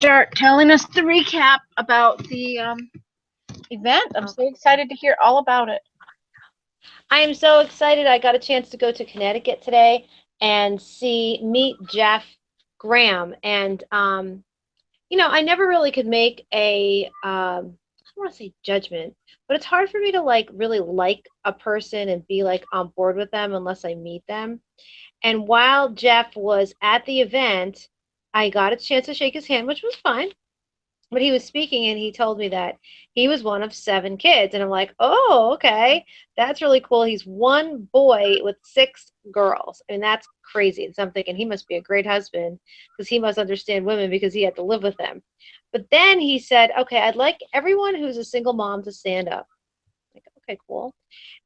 start telling us the recap about the event. I'm so excited to hear all about it. I am so excited. I got a chance to go to Connecticut today and meet Jeff Graham. And, I never really could make I don't want to say judgment, but it's hard for me to like really like a person and be like on board with them unless I meet them. And while Jeff was at the event, I got a chance to shake his hand, which was fine. But he was speaking and he told me that he was one of 7 kids. And I'm like, oh, okay. That's really cool. He's one boy with 6 girls. I mean, that's crazy. And so I'm thinking he must be a great husband because he must understand women because he had to live with them. But then he said, okay, I'd like everyone who's a single mom to stand up. I'm like, okay, cool.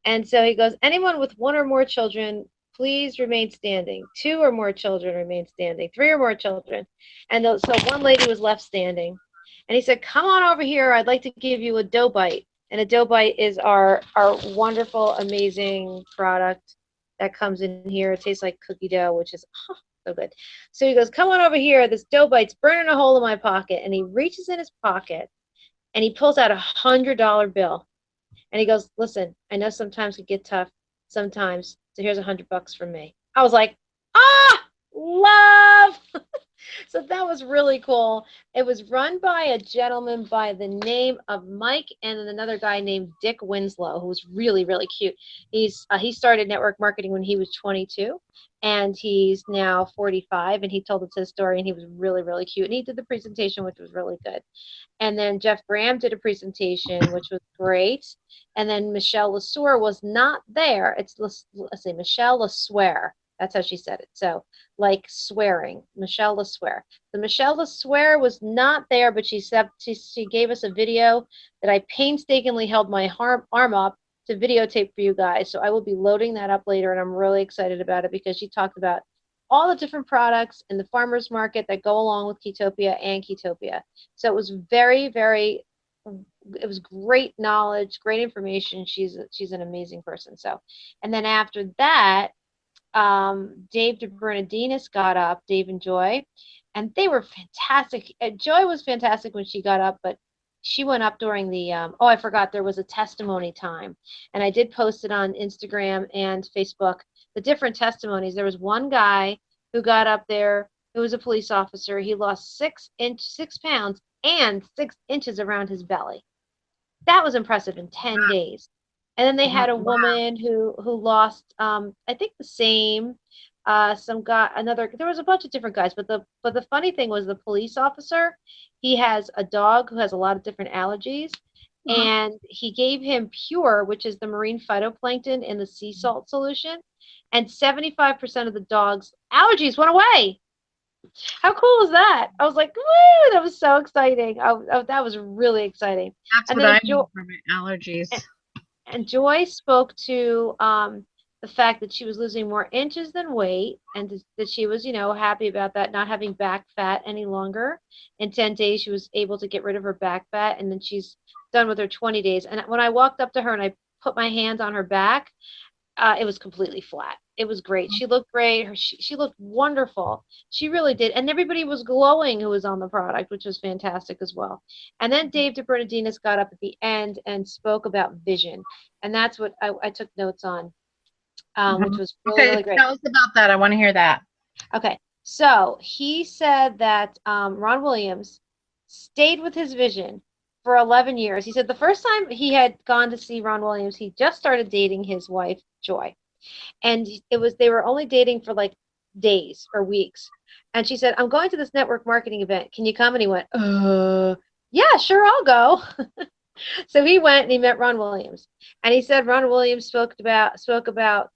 And so he goes, anyone with 1 or more children, please remain standing. 2 or more children remain standing. 3 or more children. And so one lady was left standing. And he said, come on over here. I'd like to give you a dough bite. And a dough bite is our wonderful, amazing product that comes in here. It tastes like cookie dough, which is so good. So he goes, come on over here. This dough bite's burning a hole in my pocket. And he reaches in his pocket and he pulls out $100 bill. And he goes, listen, I know sometimes it get tough, sometimes. So here's $100 from me. I was like, love. So that was really cool. It was run by a gentleman by the name of Mike and then another guy named Dick Winslow, who was really, really cute. He started network marketing when he was 22, and he's now 45. And he told us his story, and he was really, really cute. And he did the presentation, which was really good. And then Jeff Graham did a presentation, which was great. And then Michelle LeSueur was not there. Let's say Michelle LeSueur. That's how she said it. So, like swearing, Michelle LeSueur. So Michelle LeSueur was not there, but she gave us a video that I painstakingly held my arm up to videotape for you guys. So I will be loading that up later, and I'm really excited about it because she talked about all the different products in the farmers market that go along with Ketopia and Ketopia. So it was very, very, it was great knowledge, great information. She's an amazing person. So, and then after that, Dave DeBernardinis got up, Dave and Joy, and they were fantastic. Joy was fantastic when she got up, but she went up during the, I forgot there was a testimony time. And I did post it on Instagram and Facebook, the different testimonies. There was one guy who got up there who was a police officer. He lost 6 pounds and 6 inches around his belly. That was impressive in 10 days. And then they had a woman who lost, I think the same, some guy, there was a bunch of different guys, but the funny thing was the police officer, he has a dog who has a lot of different allergies, and he gave him Pure, which is the marine phytoplankton in the sea salt solution, and 75% of the dog's allergies went away. How cool is that? I was like, woo, that was so exciting. That was really exciting. That's what I need for my allergies. And Joy spoke to the fact that she was losing more inches than weight, and that she was, happy about that, not having back fat any longer. In 10 days, she was able to get rid of her back fat, and then she's done with her 20 days. And when I walked up to her and I put my hands on her back, it was completely flat. It was great. She looked great. She looked wonderful. She really did. And everybody was glowing who was on the product, which was fantastic as well. And then Dave DeBernardinis got up at the end and spoke about vision. And that's what I took notes on, which was really great. Tell us about that. I want to hear that. Okay. So he said that Ron Williams stayed with his vision for 11 years. He said the first time he had gone to see Ron Williams, he just started dating his wife, Joy. And they were only dating for like days or weeks. And she said, I'm going to this network marketing event. Can you come? And he went, yeah, sure, I'll go. So he went and he met Ron Williams. And he said Ron Williams spoke about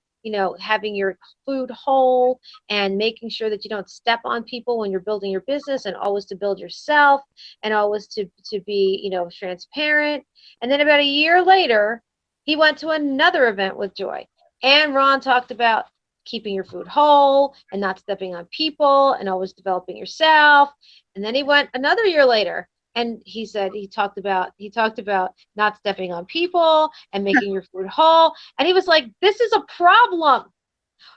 having your food whole and making sure that you don't step on people when you're building your business, and always to build yourself, and always to be, transparent. And then about a year later, he went to another event with Joy. And Ron talked about keeping your food whole and not stepping on people and always developing yourself. And then he went another year later, and he said he talked about not stepping on people and making your food whole. And he was like, this is a problem.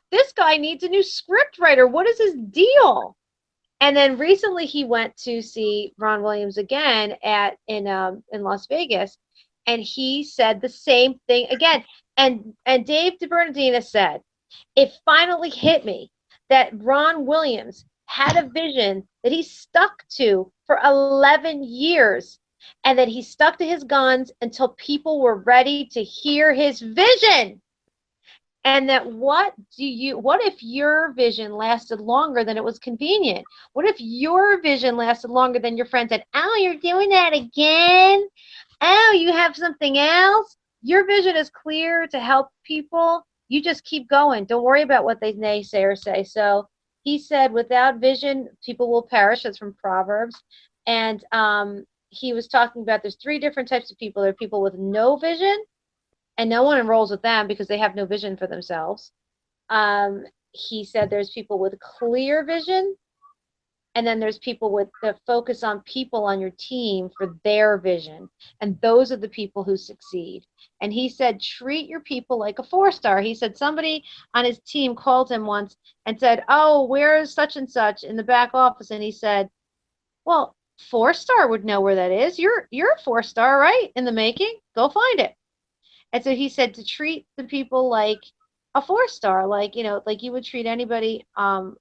This guy needs a new script writer. What is his deal? And then recently he went to see Ron Williams again in Las Vegas, and he said the same thing again. And Dave DiBernardina said, it finally hit me that Ron Williams had a vision that he stuck to for 11 years, and that he stuck to his guns until people were ready to hear his vision. And that what if your vision lasted longer than it was convenient? What if your vision lasted longer than your friend said, oh, you're doing that again? Oh, you have something else? Your vision is clear to help people. You just keep going. Don't worry about what they naysayers say. So he said, without vision, people will perish. That's from Proverbs. And he was talking about there's three different types of people. There are people with no vision, and no one enrolls with them because they have no vision for themselves. He said there's people with clear vision, and then there's people with the focus on people on your team for their vision, and those are the people who succeed. And he said treat your people like a 4-star. He said somebody on his team called him once and said, oh, where's such and such in the back office? And he said, well, 4-star would know where that is. You're a 4-star, right, in the making. Go find it. And so he said to treat the people like a 4-star, like, like you would treat anybody on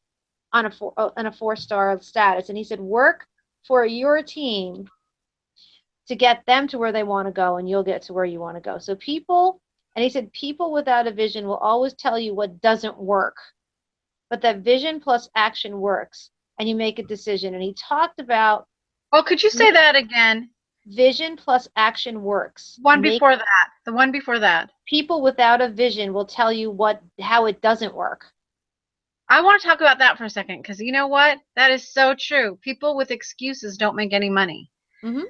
a 4-star status. And he said, work for your team to get them to where they want to go, and you'll get to where you want to go. So and he said, people without a vision will always tell you what doesn't work, but that vision plus action works, and you make a decision. And he talked about, well, could you say that again? Vision plus action works. The one before that. People without a vision will tell you how it doesn't work. I want to talk about that for a second, because you know what? That is so true. People with excuses don't make any money. Mm-hmm.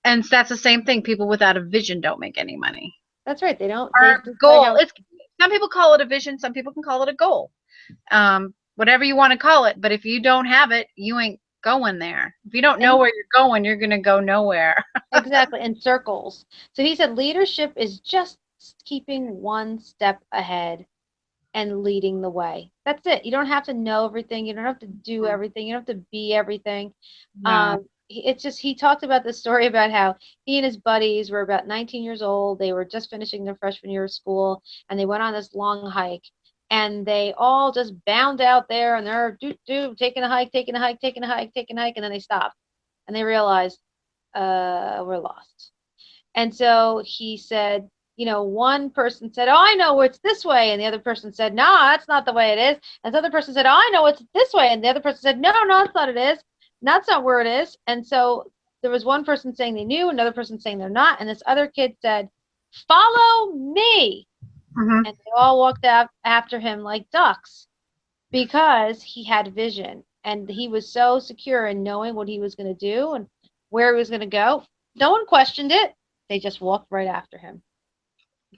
And that's the same thing. People without a vision don't make any money. That's right. They don't. Our goal. Some people call it a vision. Some people can call it a goal. Whatever you want to call it. But if you don't have it, you ain't going there. If you don't know where you're going, you're going to go nowhere. Exactly. In circles. So he said leadership is just keeping one step ahead and leading the way. That's it. You don't have to know everything. You don't have to do everything. You don't have to be everything. No. It's just, he talked about the story about how he and his buddies were about 19 years old. They were just finishing their freshman year of school, and they went on this long hike, and they all just bound out there, and they're taking a hike, and then they stopped, and they realized, we're lost. And so he said, one person said, oh, I know it's this way. And the other person said, no, that's not the way it is. And the other person said, oh, I know it's this way. And the other person said, no, that's not it is. That's not where it is. And so there was one person saying they knew, another person saying they're not. And this other kid said, follow me. Mm-hmm. And they all walked out after him like ducks, because he had vision. And he was so secure in knowing what he was going to do and where he was going to go. No one questioned it. They just walked right after him.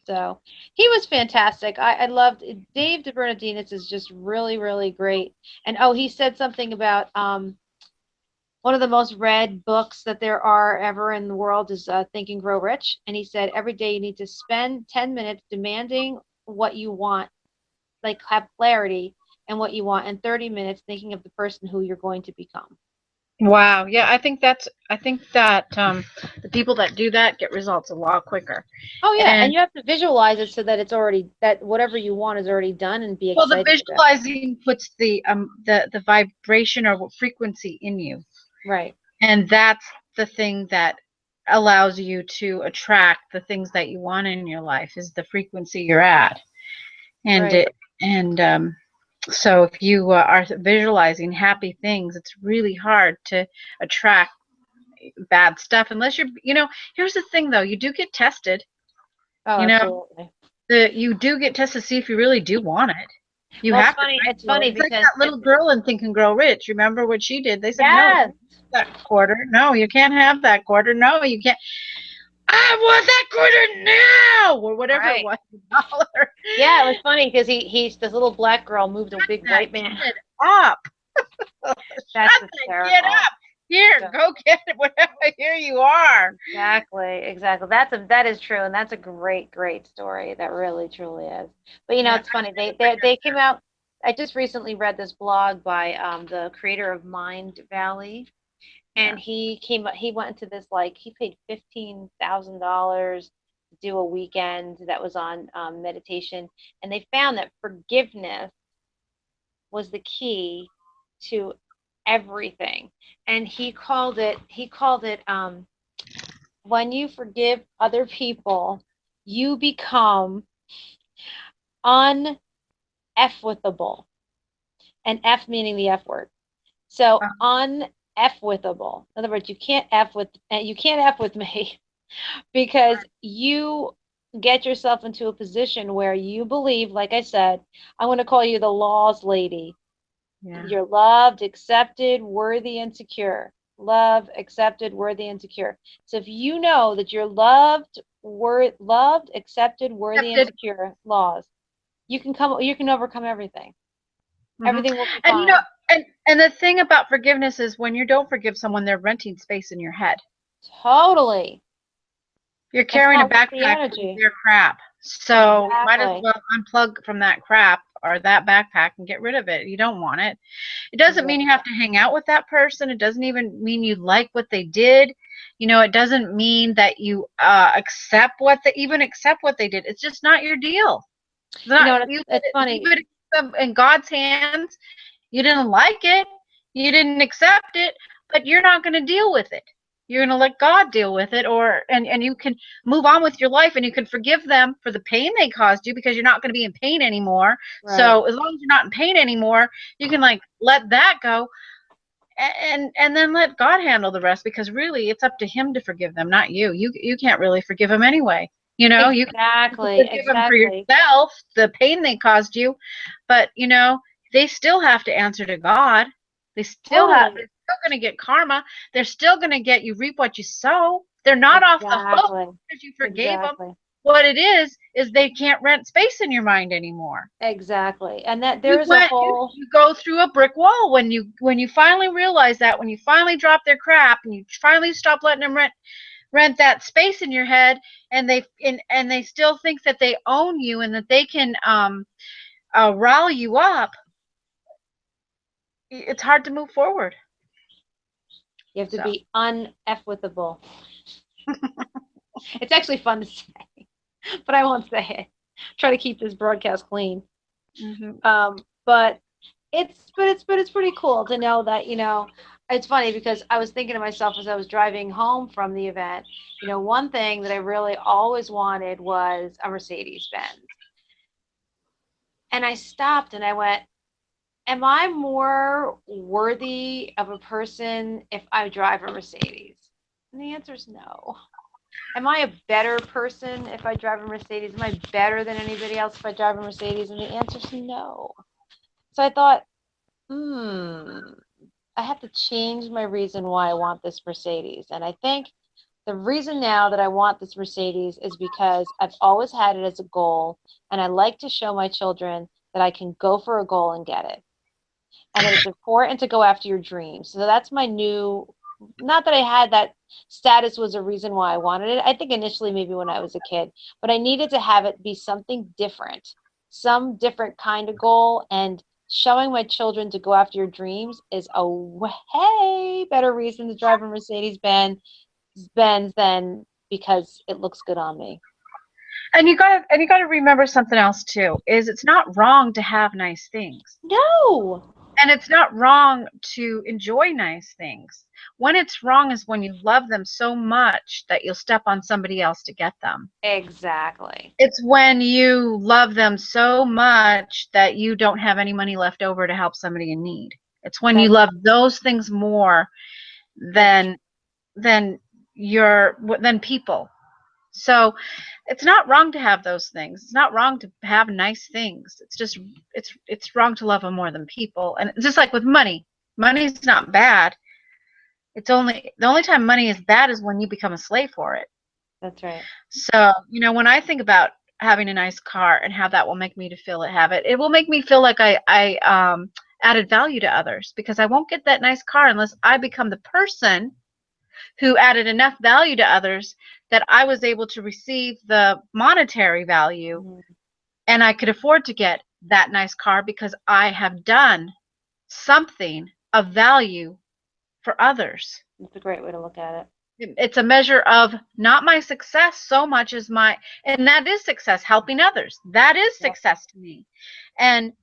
So he was fantastic. I loved it. Dave DiBernardinus is just really, really great. And he said something about one of the most read books that there are ever in the world is Think and Grow Rich. And he said every day you need to spend 10 minutes demanding what you want, like have clarity in what you want, and 30 minutes thinking of the person who you're going to become. Wow. Yeah, I think that the people that do that get results a lot quicker. Oh yeah, and you have to visualize it so that it's already, that whatever you want is already done, and be excited. Well, the visualizing puts the vibration or frequency in you. Right. And that's the thing that allows you to attract the things that you want in your life, is the frequency you're at. And right. So if you are visualizing happy things, it's really hard to attract bad stuff unless you're, here's the thing though, you do get tested. Oh, absolutely. You do get tested to see if you really do want it. It's funny because like that little girl in Think and Grow Rich. Remember what she did? They said, yes. No, that quarter. No, you can't have that quarter. No, you can't. I want that quarter now, or whatever it was. $1. Yeah, it was funny because he's this little black girl moved a big white man up. That's hysterical. Get up. Here, go get it. Whatever. Here you are. Exactly. That is true, and that's a great story. That really truly is. But it's funny. They came out I just recently read this blog by the creator of Mind Valley, Yeah. and he went into this, like, he paid $15,000 to do a weekend that was on meditation, and they found that forgiveness was the key to everything. And he called it when you forgive other people, you become uneffable, and F meaning the F word. So uneffable. In other words, you can't F with me because you get yourself into a position where you believe, like I said, I'm going to call you the laws lady. Yeah. You're loved, accepted, worthy, and secure. Loved, accepted, worthy, and secure. So if you know that you're loved, accepted, worthy, and Accepted. secure laws, you can overcome everything. Hmm. Everything will be And fine. and the thing about forgiveness is when you don't forgive someone, they're renting space in your head. Totally. You're It's carrying a not worth the backpack full of energy. their crap. So might as Exactly. well unplug from that crap or that backpack and get rid of it. You don't want it. It doesn't mean you Exactly. have to hang out with that person. It doesn't even mean you like what they did. It doesn't mean that you accept what they did. It's just not your deal. It's You not know, and you it's leave funny. it in God's hands. You didn't like it. You didn't accept it, but you're not going to deal with it. You're going to let God deal with it, and you can move on with your life, and you can forgive them for the pain they caused you because you're not going to be in pain anymore. Right. So as long as you're not in pain anymore, you can like let that go, and then let God handle the rest because really it's up to Him to forgive them, not you. You can't really forgive them anyway. You can Exactly. forgive them for Exactly. yourself, the pain they caused you, but they still have to answer to God. Totally. They're still going to get karma. They're still going to get you reap what you sow. They're not off the hook Exactly. because you forgave them. Exactly. What it is they can't rent space in your mind anymore. Exactly. And that there is a whole, You go through a brick wall when you finally realize that, when you finally drop their crap and you finally stop letting them rent that space in your head, and they still think that they own you and that they can rile you up. It's hard to move forward. you have to So be uneffable. It's actually fun to say, but I won't say it. Try to keep this broadcast clean. hmm But it's pretty cool to know that, it's funny because I was thinking to myself as I was driving home from the event, one thing that I really always wanted was a Mercedes Benz. And I stopped and I went, am I more worthy of a person if I drive a Mercedes? And the answer is no. Am I a better person if I drive a Mercedes? Am I better than anybody else if I drive a Mercedes? And the answer is no. So I thought, I have to change my reason why I want this Mercedes. And I think the reason now that I want this Mercedes is because I've always had it as a goal, and I like to show my children that I can go for a goal and get it, and that it's important to go after your dreams. So that's my new, not that I had that status was a reason why I wanted it. I think initially maybe when I was a kid, but I needed to have it be something different, some different kind of goal. And showing my children to go after your dreams is a way better reason to drive a Benz than because it looks good on me. and you gotta remember something else too, is it's not wrong to have nice things. No, And it's not wrong to enjoy nice things. When it's wrong is when you love them so much that you'll step on somebody else to get them. exactly. It's when you love them so much that you don't have any money left over to help somebody in need. It's when you That's love those things more that's true. than than than people. So it's not wrong to have those things. It's not wrong to have nice things. It's just it's wrong to love them more than people. And just like with money, money's not bad. It's only the only time money is bad is when you become a slave for it. That's right. So, when I think about having a nice car and how that will make me to feel it will make me feel like I added value to others because I won't get that nice car unless I become the person who added enough value to others that I was able to receive the monetary value Mhm. and I could afford to get that nice car because I have done something of value for others. That's a great way to look at it. It's a measure of not my success so much as my, and that is success, helping others. That is Yep. success to me. And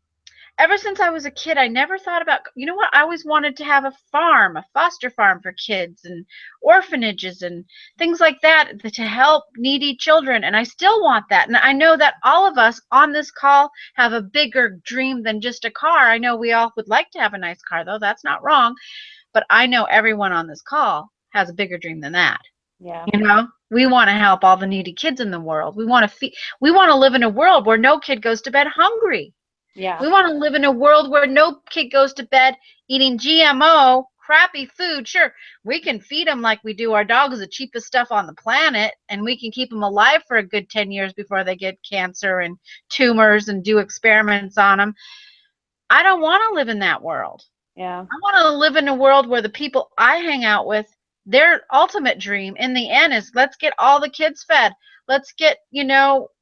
ever since I was a kid, I never thought about, you know what? I always wanted to have a farm, a foster farm for kids and orphanages and things like that to help needy children. And I still want that. And I know that all of us on this call have a bigger dream than just a car. I know we all would like to have a nice car, though. That's not wrong. But I know everyone on this call has a bigger dream than that. Yeah. You know, we want to help all the needy kids in the world. We want to live in a world where no kid goes to bed hungry. Yeah. We want to live in a world where no kid goes to bed eating GMO, crappy food. Sure, we can feed them like we do our dogs, the cheapest stuff on the planet, and we can keep them alive for a good 10 years before they get cancer and tumors and do experiments on them. I don't want to live in that world. Yeah. I want to live in a world where the people I hang out with, their ultimate dream in the end is let's get all the kids fed. Let's get,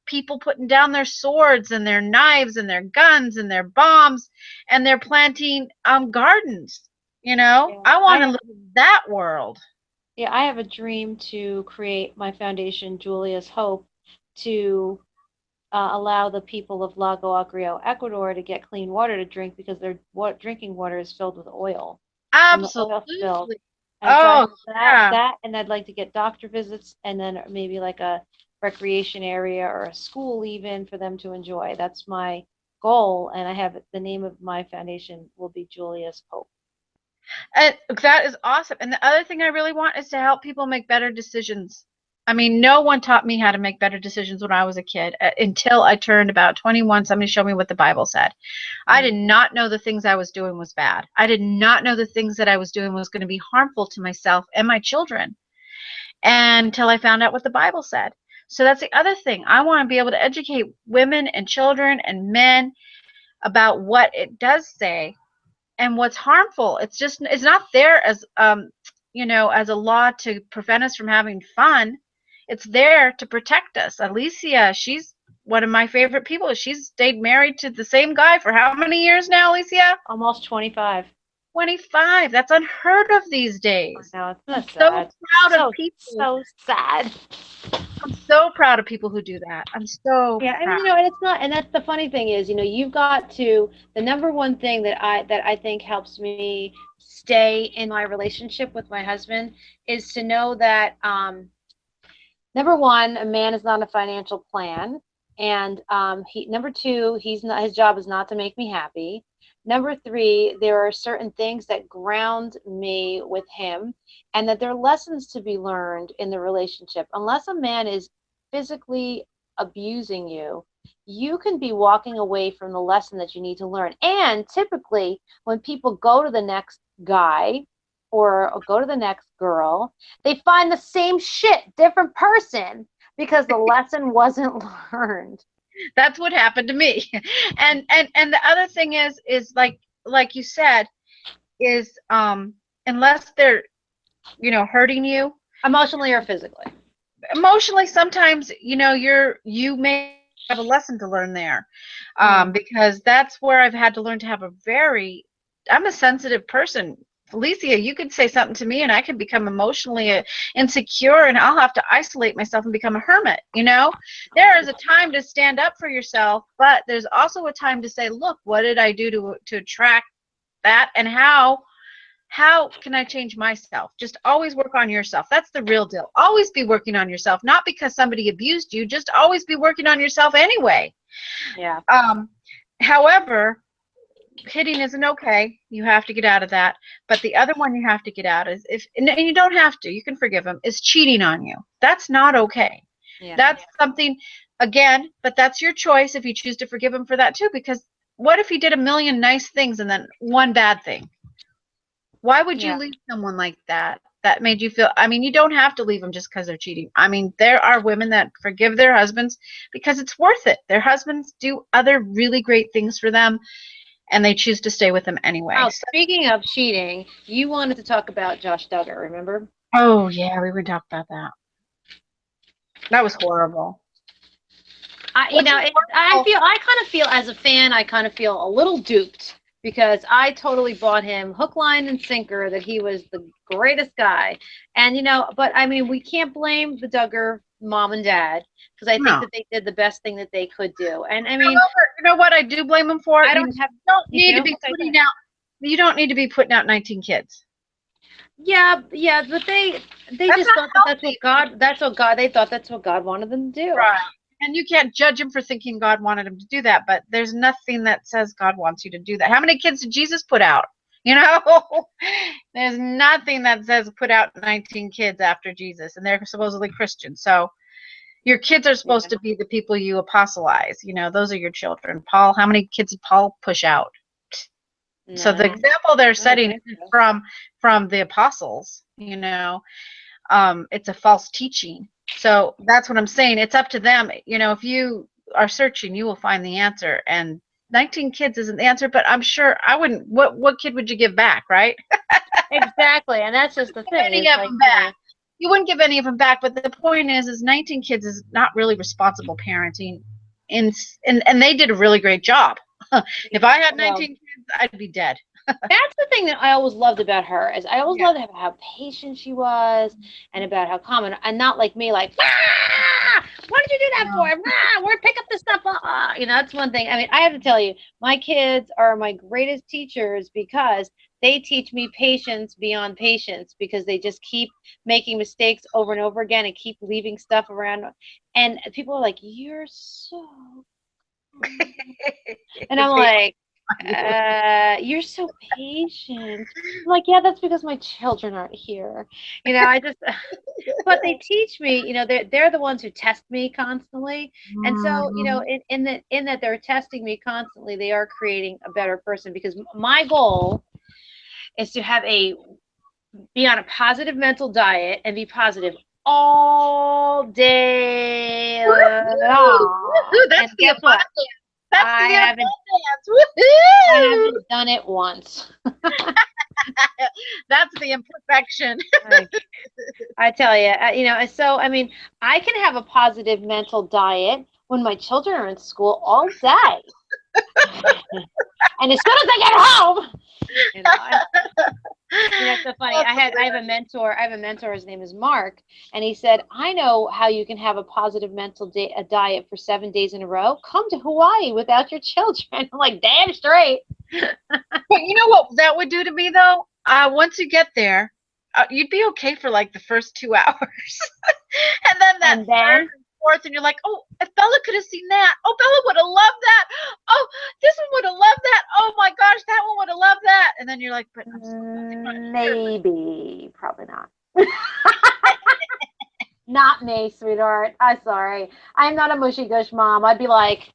people putting down their swords and their knives and their guns and their bombs, and they're planting gardens. Yeah. I want to live in that world. Yeah, I have a dream to create my foundation, Julia's Hope, to allow the people of Lago Agrio, Ecuador, to get clean water to drink because their drinking water is filled with oil from the oil spill. Absolutely. And so I have Yeah. that, and I'd like to get doctor visits, and then maybe like a recreation area or a school even for them to enjoy. That's my goal, and I have the name of my foundation will be Julia's Hope. And that is awesome. And the other thing I really want is to help people make better decisions. I mean, no one taught me how to make better decisions when I was a kid until I turned about 21. Somebody showed me what the Bible said. I did not know the things I was doing was bad. I did not know the things that I was doing was going to be harmful to myself and my children until I found out what the Bible said. So that's the other thing. I want to be able to educate women and children and men about what it does say and what's harmful. It's not there as as a law to prevent us from having fun. It's there to protect us. Alicia, she's one of my favorite people. She's stayed married to the same guy for how many years now, Alicia? Almost 25. 25. That's unheard of these days. Now it's not So sad. proud of people. So sad. I'm so proud of people who do that. I'm so Yeah, proud. and it's not, and that's the funny thing is, you've got to, the number one thing that I think helps me stay in my relationship with my husband is to know that number one, a man is not a financial plan, and number two, his job is not to make me happy. Number three, there are certain things that ground me with him, and that there are lessons to be learned in the relationship. Unless a man is physically abusing you, you can be walking away from the lesson that you need to learn. And typically, when people go to the next guy or go to the next girl, they find the same shit, different person, because the lesson wasn't learned. That's what happened to me. And the other thing is like you said, is unless they're hurting you Emotionally or physically. Emotionally, sometimes you may have a lesson to learn there, because that's where I've had to learn to have I'm a sensitive person. Felicia, you could say something to me and I could become emotionally insecure, and I'll have to isolate myself and become a hermit. There is a time to stand up for yourself, but there's also a time to say, look, what did I do to attract that, and how can I change myself? Just always work on yourself. That's the real deal. Always be working on yourself, not because somebody abused you, just always be working on yourself anyway. Yeah. However, hitting isn't okay. You have to get out of that. But the other one you have to get out is and you don't have to, you can forgive him, is cheating on you. That's not okay. Yeah. That's something, again, but that's your choice if you choose to forgive him for that too, because what if he did a million nice things and then one bad thing? Why would you leave someone like that made you feel, you don't have to leave them just because they're cheating. There are women that forgive their husbands because it's worth it. Their husbands do other really great things for them, and they choose to stay with them anyway. Oh, speaking of cheating, you wanted to talk about Josh Duggar, remember? Oh, yeah, we would talk about that. That was horrible. I kind of feel as a fan, I kind of feel a little duped because I totally bought him hook, line, and sinker that he was the greatest guy. And, but I mean, we can't blame the Duggar mom and dad because I think No. that they did the best thing that they could do. And I mean, However, you know what I do blame them for? I don't have, you Need to do? be Okay, putting out. You don't need to be putting out 19 kids. yeah, but they That's just not thought that healthy. they thought that's what God wanted them to do. Right. And you can't judge him for thinking God wanted him to do that, but there's nothing that says God wants you to do that. How many kids did Jesus put out? You know, there's nothing that says put out 19 kids after Jesus, and they're supposedly Christian. So your kids are supposed Yeah. to be the people you apostolize. You know, those are your children. Paul, how many kids did Paul push out? So the No, example they're I don't setting think isn't so. from the apostles. You know, it's a false teaching. So that's what I'm saying. It's up to them. You know, if you are searching, you will find the answer. And 19 kids isn't the answer, but I'm sure I wouldn't. What kid would you give back, right? Exactly, and that's just the thing. Any Is of like, them back. You wouldn't give any of them back. But the point is 19 kids is not really responsible parenting, and they did a really great job. If I had well, 19 kids, I'd be dead. that's the thing that I always loved about her is I always Yeah. loved how patient she was and about how calm and not like me, like, ah, what did you do that for? No. Ah, where pick up the stuff? That's one thing. I mean, I have to tell you, my kids are my greatest teachers because they teach me patience beyond patience because they just keep making mistakes over and over again and keep leaving stuff around. And people are like, you're so, and I'm like, you're so patient. I'm like, yeah, that's because my children aren't here. I just, but they teach me, they're the ones who test me constantly. And so, Mhm. in that they're testing me constantly, they are creating a better person because my goal is to be on a positive mental diet and be positive all day long. Woohoo! That's And the guess what? abundance. That's I the haven't abundance. I Woohoo! haven't done it once. That's the imperfection. Like, I tell you, so I mean, I can have a positive mental diet when my children are in school all day, and as soon as I get home, you know, I, it's so funny. That's I have a mentor. I have a mentor. His name is Mark, and he said, "I know how you can have a positive a diet for 7 days in a row. Come to Hawaii without your children." I'm like, damn straight. But you know what that would do to me though? Once you get there, you'd be okay for like the first 2 hours, and then that And third then and fourth, and you're like, oh, if Bella could have seen that, oh, Bella would have loved that. Oh, this one would have loved that. Oh my gosh, that one would have loved that. And then you're like, but I'm still not sure. maybe, probably not. Not me, sweetheart. I'm sorry. I'm not a mushy gush mom. I'd be like,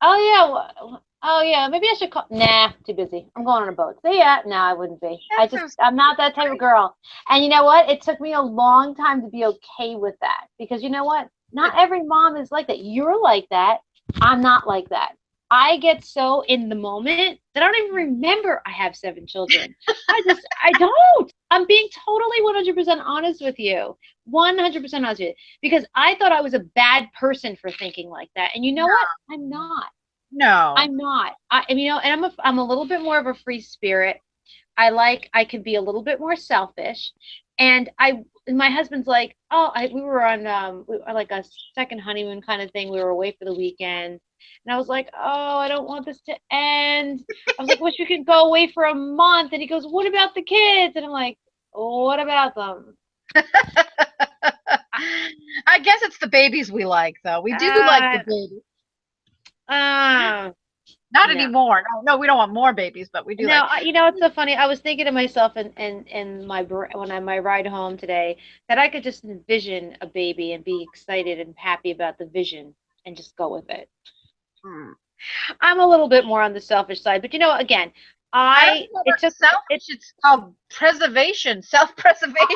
oh yeah, oh yeah, maybe I should call. Nah, too busy. I'm going on a boat. See ya. No, I wouldn't be. That's so I'm not sweet. that type of girl. And you know what? It took me a long time to be okay with that because you know what? Not every mom is like that. You're like that. I'm not like that. I get so in the moment that I don't even remember I have 7 children. I don't. I'm being totally 100% honest with you. 100% honest with you. Because I thought I was a bad person for thinking like that. And you know what? I'm not. No. I'm not. And I'm a little bit more of a free spirit. I could be a little bit more selfish. And my husband's like, oh, we were on like a second honeymoon kind of thing. We were away for the weekend. And I was like, oh, I don't want this to end. I was like, wish we could go away for a month. And he goes, what about the kids? And I'm like, what about them? I guess it's the babies we like, though. We do like the Uh, babies. uh, Not no. anymore. No, we don't want more babies, but we do No, like. it's so funny. I was thinking to myself in my ride home today that I could just envision a baby and be excited and happy about the vision and just go with it. Hmm. I'm a little bit more on the selfish side, but again, I don't know it about took it. selfish. It's called preservation, self-preservation.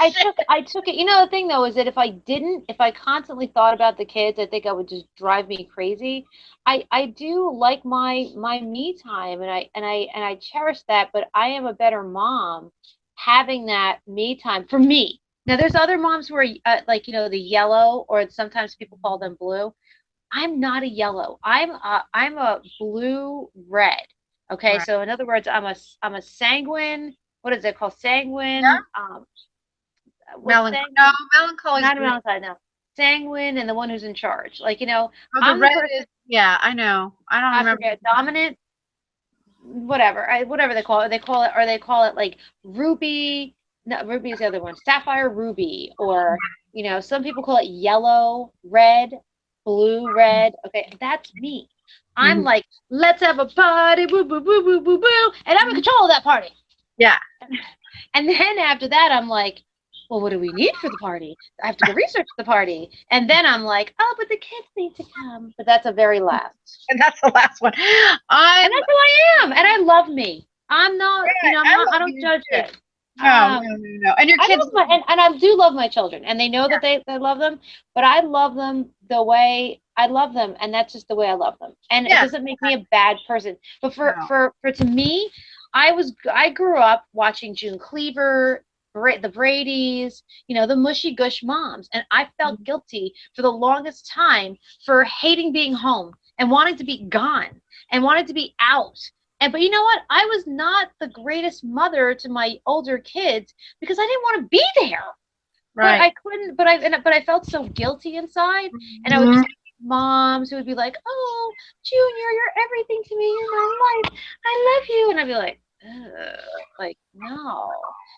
I took it. The thing though is that if I constantly thought about the kids, I think I would just drive me crazy. I do like my me time, and I cherish that. But I am a better mom having that me time for me. Now, there's other moms who are like the yellow, or sometimes people call them blue. I'm not a yellow. I'm a blue red. Okay, Right. so in other words, I'm a sanguine. What is it called? Yeah. Sanguine. What's Melancholy. No, sanguine? melancholy is Not a green. mountain. No, sanguine and the one who's in charge. Like Oh, the I'm the red person. is, yeah, I know. I don't I remember. forget dominant. Whatever they call it. They call it like ruby. No, ruby is the other one. Sapphire ruby, or some people call it yellow, red, blue, red. Okay, that's me. I'm Mhm. like, let's have a party, boo, boo, boo, boo, boo, boo, and I'm in control of that party. Yeah. And then after that, I'm like, well, what do we need for the party? I have to go research the party. And then I'm like, oh, but the kids need to come. But that's a very last. And that's the last one. And I'm, that's who I am. And I love me. I'm not, yeah, I'm I not, I love don't you judge too. it. No, no, no, no. And your I kids, love and I do love my children, and they know that they love them, but I love them the way I love them, and that's just the way I love them. And it yes, doesn't make me a bad person. But no. for to me, I grew up watching June Cleaver, the Brady's, the mushy gush moms, and I felt guilty for the longest time for hating being home and wanting to be gone and wanting to be out. But you know what? I was not the greatest mother to my older kids because I didn't want to be there. But Right. I couldn't. But I felt so guilty inside, and I would Mhm. just moms who would be like, "Oh, Junior, you're everything to me. You're my life. I love you," and I'd be like, ugh, like no.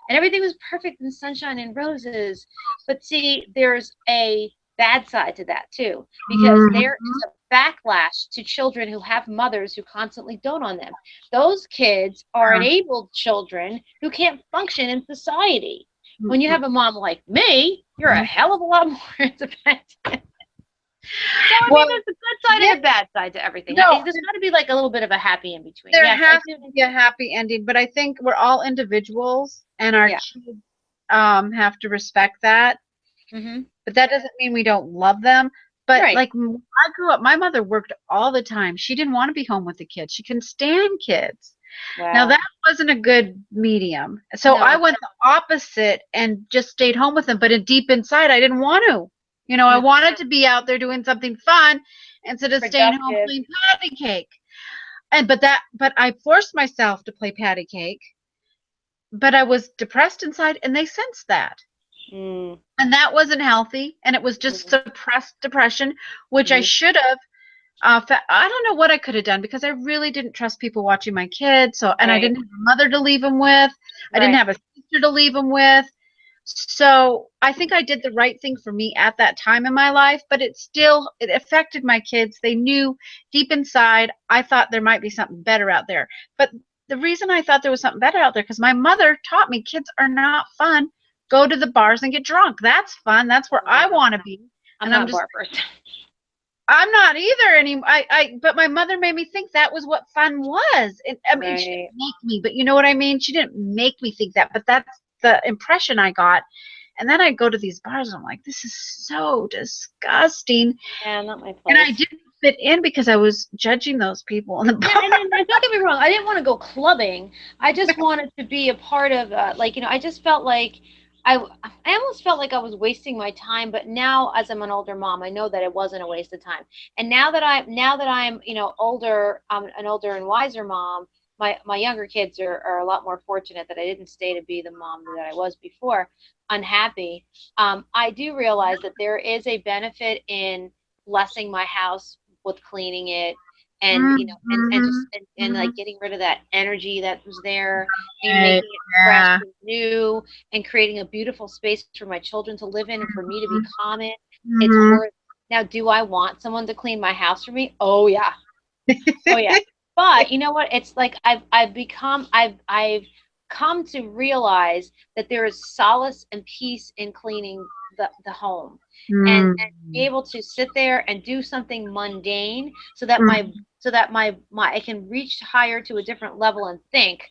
And everything was perfect and sunshine and roses. But see, there's a bad side to that too, because there Mhm. is a backlash to children who have mothers who constantly dote on them. Those kids are Yeah. enabled children who can't function in society. When you Mhm. have a mom like me, you're a hell of a lot more independent. So I mean, Well, there's a good side yeah, and a bad side to everything. no, There's got to be like a little bit of a happy in between. there Yes, I has do. to be a happy ending, but I think we're all individuals, and our Yeah. kids have to respect that. Mhm. But that doesn't mean we don't love them. But Right. like when I grew up, my mother worked all the time. She didn't want to be home with the kids. She couldn't stand kids. Now Wow. that wasn't a good medium. So I No. went the opposite and just stayed home with them. But deep inside, I didn't want to. I Mm. wanted to be out there doing something fun instead of staying home Productive. playing patty cake. But I forced myself to play patty cake. But I was depressed inside, and they sensed that. Mm. And that wasn't healthy, and it was just Mm. suppressed depression, which I Mm. should have. I don't know what I could have done because I really didn't trust people watching my kids. So, and I Right. didn't have a mother to leave them with. I didn't Right. have a sister to leave them with. So I think I did the right thing for me at that time in my life, but it affected my kids. They knew deep inside, I thought there might be something better out there. But the reason I thought there was something better out there, because my mother taught me kids are not fun. Go to the bars and get drunk. That's fun. That's where I Uh, want to be. I'm And not a bar person. I'm not either anymore. But my mother made me think that was what fun was. And I mean, she didn't Right. make me, but you know what I mean? She didn't make me think that, but that's the impression I got. And then I go to these bars and I'm like, this is so disgusting. Yeah, not my And I place. didn't fit in because I was judging those people in the Yeah, bar. and don't get me wrong, I didn't want to go clubbing. I just wanted to be a part of, I just felt like I almost felt like I was wasting my time. But now, as I'm an older mom, I know that it wasn't a waste of time. And now that I'm, older, an older and wiser mom. My younger kids are a lot more fortunate that I didn't stay to be the mom that I was before, unhappy. I do realize that there is a benefit in blessing my house with cleaning it, and and Mm-hmm. just and Mm-hmm. like getting rid of that energy that was there, and Right. making it fresh Yeah. and new, and creating a beautiful space for my children to live in and for me to be calm in. It's Mm-hmm. worth. Now, do I want someone to clean my house for me? Oh yeah. Oh yeah. But you know what? It's like I've come to realize that there is solace and peace in cleaning the home, and be Mm-hmm. able to sit there and do something mundane so that my I can reach higher to a different level and think,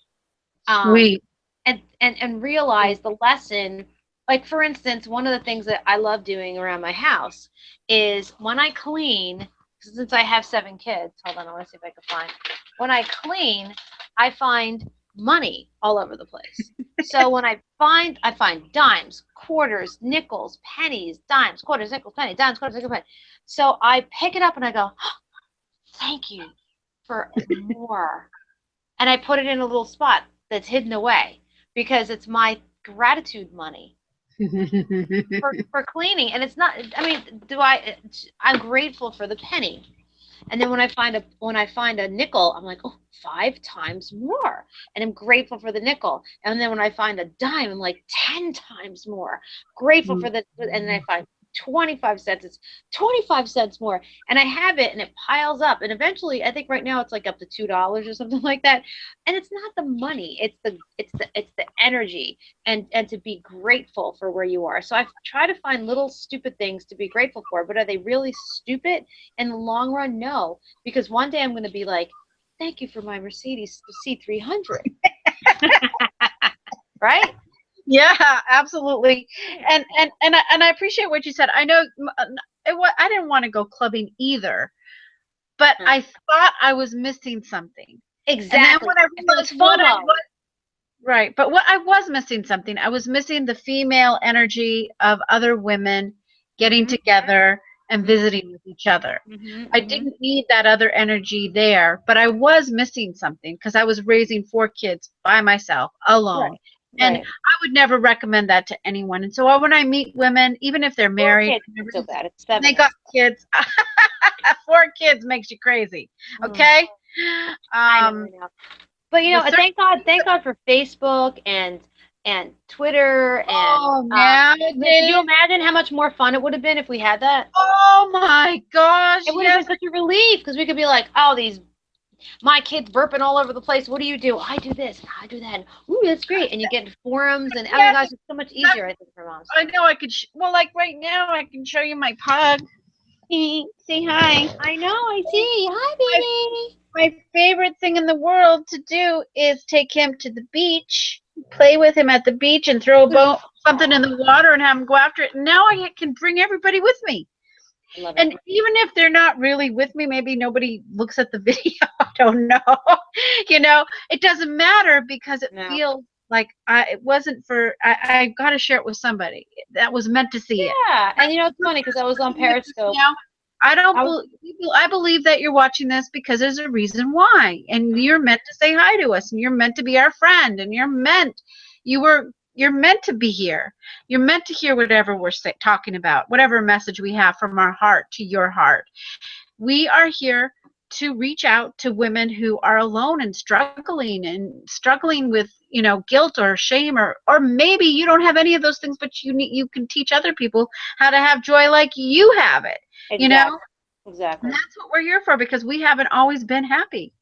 um Sweet. and realize the lesson. Like, for instance, one of the things that I love doing around my house is when I clean, since I have 7 kids. Hold on, I want to see if I can find. When I clean, I find money all over the place. So when I find dimes, quarters, nickels, pennies, dimes, quarters, nickels, pennies, dimes, quarters, nickels, pennies. So I pick it up and I go, oh, thank you for more. And I put it in a little spot that's hidden away because it's my gratitude money for cleaning. And it's not, I mean, I'm grateful for the penny. And then when I find a nickel, I'm like, oh, 5 times more. And I'm grateful for the nickel. And then when I find a dime, I'm like 10 times more. Grateful for the, and then I find 25 cents, it's 25 cents more. And I have it and it piles up. And eventually, I think right now it's like up to $2 or something like that. And it's not the money, it's the energy and to be grateful for where you are. So I try to find little stupid things to be grateful for, but are they really stupid in the long run? No, because one day I'm going to be like, thank you for my Mercedes C300. Right? Yeah, absolutely. And I appreciate what you said. I know I didn't want to go clubbing either, but I thought I was missing something. Exactly. And then when I realized what I was, right, but what I was missing something. I was missing the female energy of other women getting together and visiting with each other. I didn't need that other energy there, but I was missing something because I was raising 4 kids by myself, alone. Right. And I would never recommend that to anyone. And so when I meet women, even if they're married, it's so bad. It's 7. They got kids. 4 kids makes you crazy. Okay? I know. But you know, thank God for Facebook and Twitter and can you imagine how much more fun it would have been if we had that? Oh my gosh. It would have been such a relief because we could be like, oh, my kids burping all over the place. What do you do? I do this and I do that. And, ooh, that's great. And you get into forums and oh my gosh, it's so much easier, I think, for moms. I know I could well, like right now I can show you my pug. Say hi. I know, I see. Hi, baby. My favorite thing in the world to do is take him to the beach, play with him at the beach, and throw something in the water and have him go after it. And now I can bring everybody with me. And even if they're not really with me, maybe nobody looks at the video. I don't know. You know, it doesn't matter because it feels like it wasn't for. I got to share it with somebody that was meant to see it. Yeah, and you know it's funny because I was on Periscope. I believe that you're watching this because there's a reason why, and you're meant to say hi to us, and you're meant to be our friend, and you're meant to be here. You're meant to hear whatever we're talking about, whatever message we have from our heart to your heart. We are here to reach out to women who are alone and struggling with, you know, guilt or shame, or maybe you don't have any of those things, but you can teach other people how to have joy like you have it. Exactly. You know? Exactly. And that's what we're here for, because we haven't always been happy.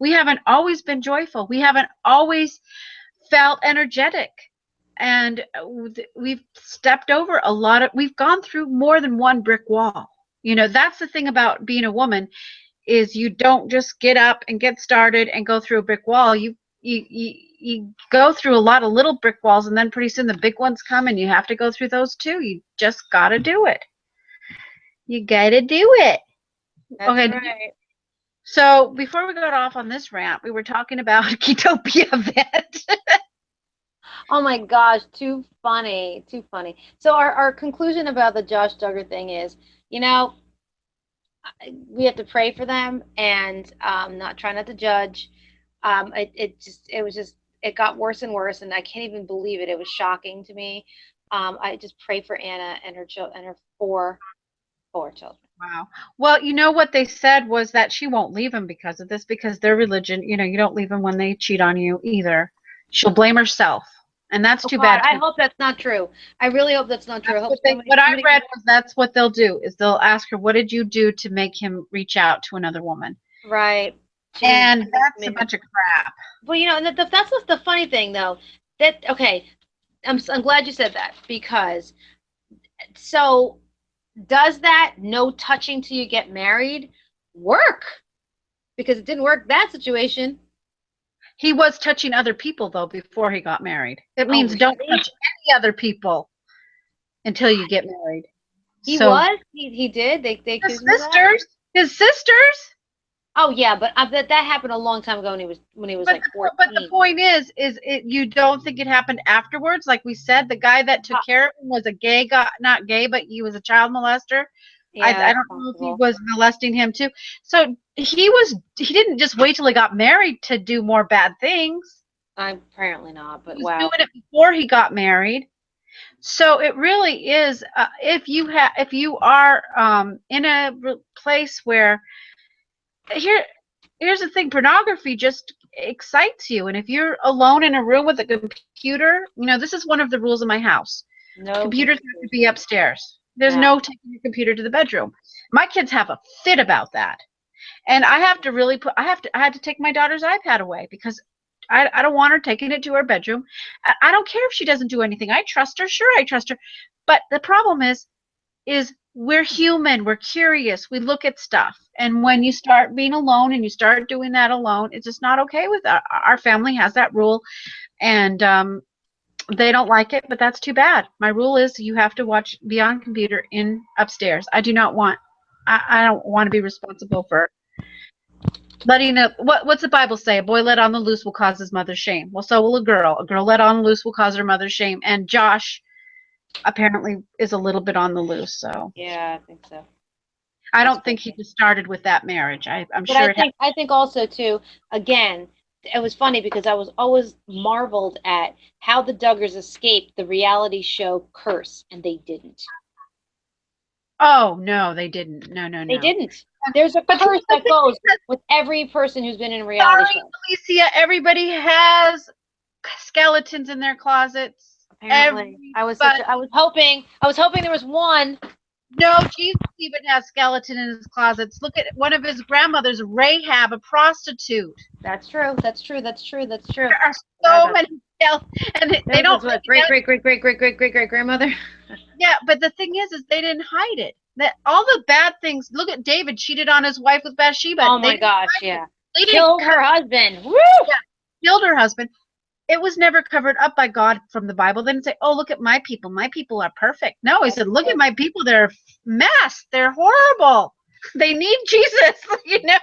We haven't always been joyful. We haven't always felt energetic. And we've stepped over we've gone through more than one brick wall. You know, that's the thing about being a woman, is you don't just get up and get started and go through a brick wall. You go through a lot of little brick walls, and then pretty soon the big ones come, and you have to go through those too. You just got to do it. You got to do it. That's okay. Right. So before we got off on this rant, we were talking about a Ketopia event. Oh my gosh, too funny, too funny. So our conclusion about the Josh Duggar thing is, you know, we have to pray for them and try not to judge. It got worse and worse, and I can't even believe it. It was shocking to me. I just pray for Anna and her four children. Wow. Well, you know what they said was that she won't leave him because of this, because their religion, you know, you don't leave them when they cheat on you either. She'll blame herself. And that's too bad. I hope that's not true. I really hope that's not true. What I read was that's what they'll do, is they'll ask her, what did you do to make him reach out to another woman? Right. And that's a bunch of crap. Well, you know, and that's what's the funny thing, though. I'm glad you said that, because so does that no touching till you get married work? Because it didn't work that situation. He was touching other people, though, before he got married. It means don't touch any other people until you get married. He was? He did? They his sisters. His sisters? Oh yeah, but that happened a long time ago when he was like But the 14. point is it you don't think it happened afterwards? Like we said, the guy that took Uh, care of him was a gay guy, not gay, but he was a child molester. yeah, I it's don't know if he possible. was molesting him too. So he didn't just wait till he got married to do more bad things. I'm apparently not, He but was doing wow. it before he got married. So it really is if you are in a place where here here's the thing, pornography just excites you, and if you're alone in a room with a computer, this is one of the rules in my house. No Computers have to computers. be upstairs. There's Yeah. no taking your computer to the bedroom. My kids have a fit about that, and I have to really I had to take my daughter's iPad away because I don't want her taking it to her bedroom. I don't care if she doesn't do anything. I trust her. Sure, I trust her. But the problem is we're human, we're curious, we look at stuff, and when you start being alone and you start doing that alone, it's just not okay with our family has that rule, and they don't like it, but that's too bad. My rule is you have to watch beyond computer in upstairs. I do not want I don't want to be responsible for letting what's the Bible say? A boy let on the loose will cause his mother shame. Well, so will a girl. A girl let on the loose will cause her mother shame, and Josh apparently is a little bit on the loose, so Yeah, I think so. I That's don't think he crazy. just started with that marriage. I'm But sure it had. I think also too, again, it was funny because I was always marveled at how the Duggars escaped the reality show curse, and they didn't. Oh no, they didn't. No, no, They no. didn't. There's a But here's curse the that thing, goes because with every person who's been in a reality sorry, show. Alicia, everybody has skeletons in their closets. Apparently, Everybody. I was hoping there was one. No, Jesus even has skeleton in his closets. Look at one of his grandmothers, Rahab, a prostitute. That's true. That's true. That's true. That's true. There are Forgot so about many skeletons, and that. they That was don't his what? make it Great out. great great great great great great great grandmother. Yeah, but the thing is they didn't hide it. That all the bad things. Look at David cheated on his wife with Bathsheba. Oh They my didn't gosh, hide it. yeah. They didn't Killed cover. her husband. Woo! Yeah, killed her husband. It was never covered up by God from the Bible. They didn't say, "Oh, look at my people. My people are perfect." No, he That's said, "Look at true. my people. They're a mess. They're horrible. They need Jesus." You know.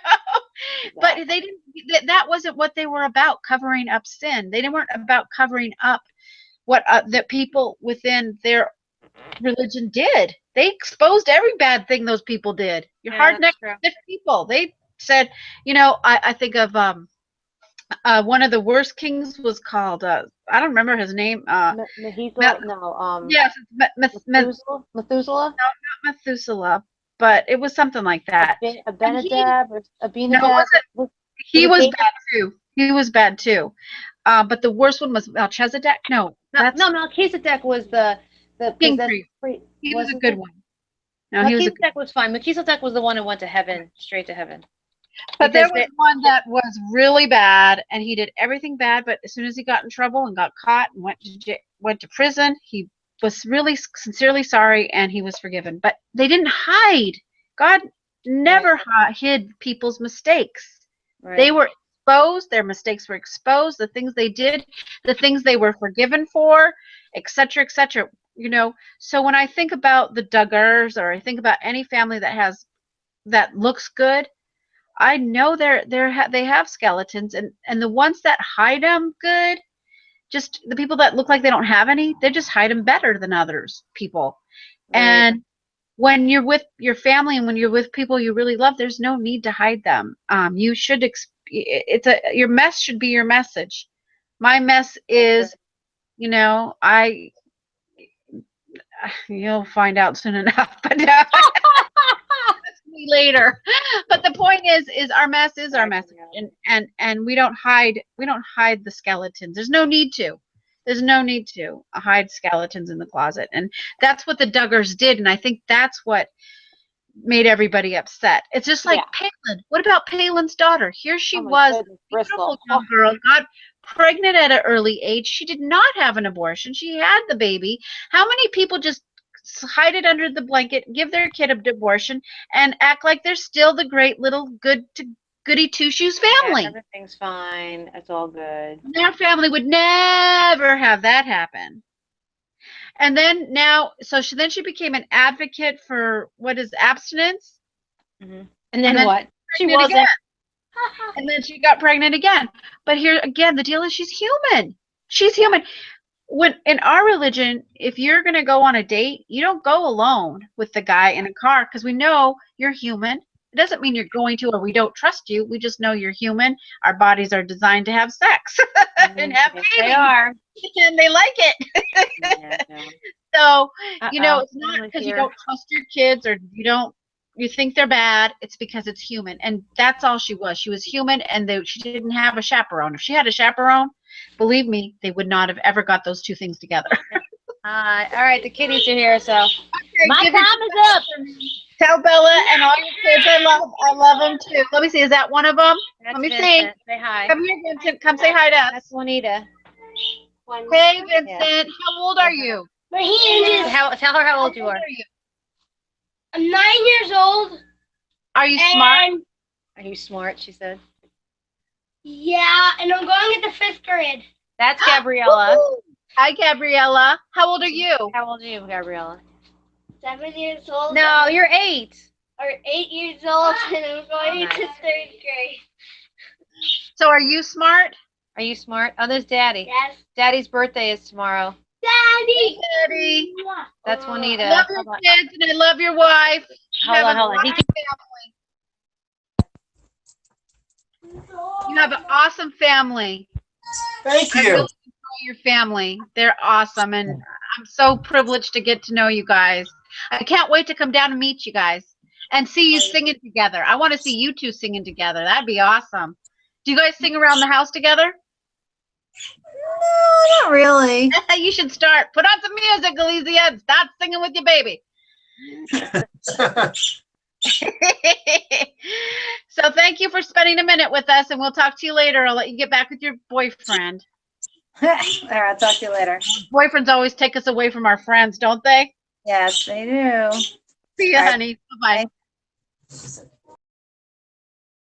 But Exactly. they didn't. That wasn't what they were about. Covering up sin. They weren't about covering up what the people within their religion did. They exposed every bad thing those people did. You're Yeah, hard that's necked, true. stiff people. They said, I think of one of the worst kings was called I don't remember his name. Me- Methuselah? No, yes, Methuselah? Methuselah, but it was something like that. And Abinadab or no, Abinadab? Was he it was David? bad too. He was bad too. But the worst one was Melchizedek. No, No, that's no, Melchizedek was the king possessed priest. priest, He was a wasn't good it? one. No, he was a good. Melchizedek was fine. Melchizedek was the one who went to heaven, straight to heaven, But there because was one that was really bad, and he did everything bad. But as soon as he got in trouble and got caught and went to prison, he was really sincerely sorry, and he was forgiven. But they didn't hide. God right, never hid people's mistakes. They right, were exposed. Their mistakes were exposed. The things they did, the things they were forgiven for, etc., etc. So when I think about the Duggars, or I think about any family that looks good, I know they have skeletons, and the ones that hide them good, just the people that look like they don't have any, they just hide them better than others people. right. And when you're with your family and when you're with people you really love, there's no need to hide them. You should your mess should be your message. My mess I agree. is, I you'll find out soon enough, but me later. But the point is our mess is our Exactly. message, Yeah. and we don't hide the skeletons. There's no need to. There's no need to hide skeletons in the closet, and that's what the Duggars did, and I think that's what made everybody upset. It's just like Yeah. Palin. What about Palin's daughter? Here she Oh my was, goodness, a beautiful Bristol. Oh, young girl, got pregnant at an early age. She did not have an abortion. She had the baby. How many people just hide it under the blanket, give their kid an abortion, and act like they're still the great little goody two shoes yeah, family? everything's fine. It's all good. Their family would never have that happen. And then now, then she became an advocate for what is abstinence, And and then then what? she's She pregnant again. wasn't. And then she got pregnant again. But here again, the deal is she's human. She's human. When in our religion, if you're going to go on a date, you don't go alone with the guy in a car because we know you're human. It doesn't mean you're going to or we don't trust you. We just know you're human. Our bodies are designed to have sex and have Yes, babies. they are. And they like it. Yeah, no. So, Uh-oh. it's not Someone's because you here. don't trust your kids or you think they're bad. It's because it's human. And that's all she was. She was human and she didn't have a chaperone. If she had a chaperone, believe me, they would not have ever got those two things together. All right, the kitties are here, so Okay, my give time your is up. Tell Bella and all your kids I love them too. Let me see, is that one of them? That's Let me Vincent. see. Say hi. Come here, Vincent. Come say hi to us. That's Juanita. Hey, Vincent. How old are you? Tell her how old you are. I'm 9 years old. Are you smart? Are you smart? She said. Yeah, and I'm going into 5th grade. That's Gabriella. Hi, Gabriella. How old are you? How old are you, Gabriella? 7 years old. No, you're 8. Or 8 years old, and I'm going into 3rd grade. So are you smart? Are you smart? Oh, there's Daddy. Yes. Daddy's birthday is tomorrow. Daddy! Daddy. That's Juanita. I love your kids and I love your wife. Hold on. You have an awesome family. Thank I you. really enjoy your family. They're awesome, and I'm so privileged to get to know you guys. I can't wait to come down and meet you guys and see you singing together. I want to see you two singing together. That'd be awesome. Do you guys sing around the house together? No, not really. You should start. Put on some music, Alicia, and start singing with your baby. So thank you for spending a minute with us, and we'll talk to you later. I'll let you get back with your boyfriend. All right, I'll talk to you later. Boyfriends always take us away from our friends, don't they? Yes, they do. See you, All right. honey. Bye-bye.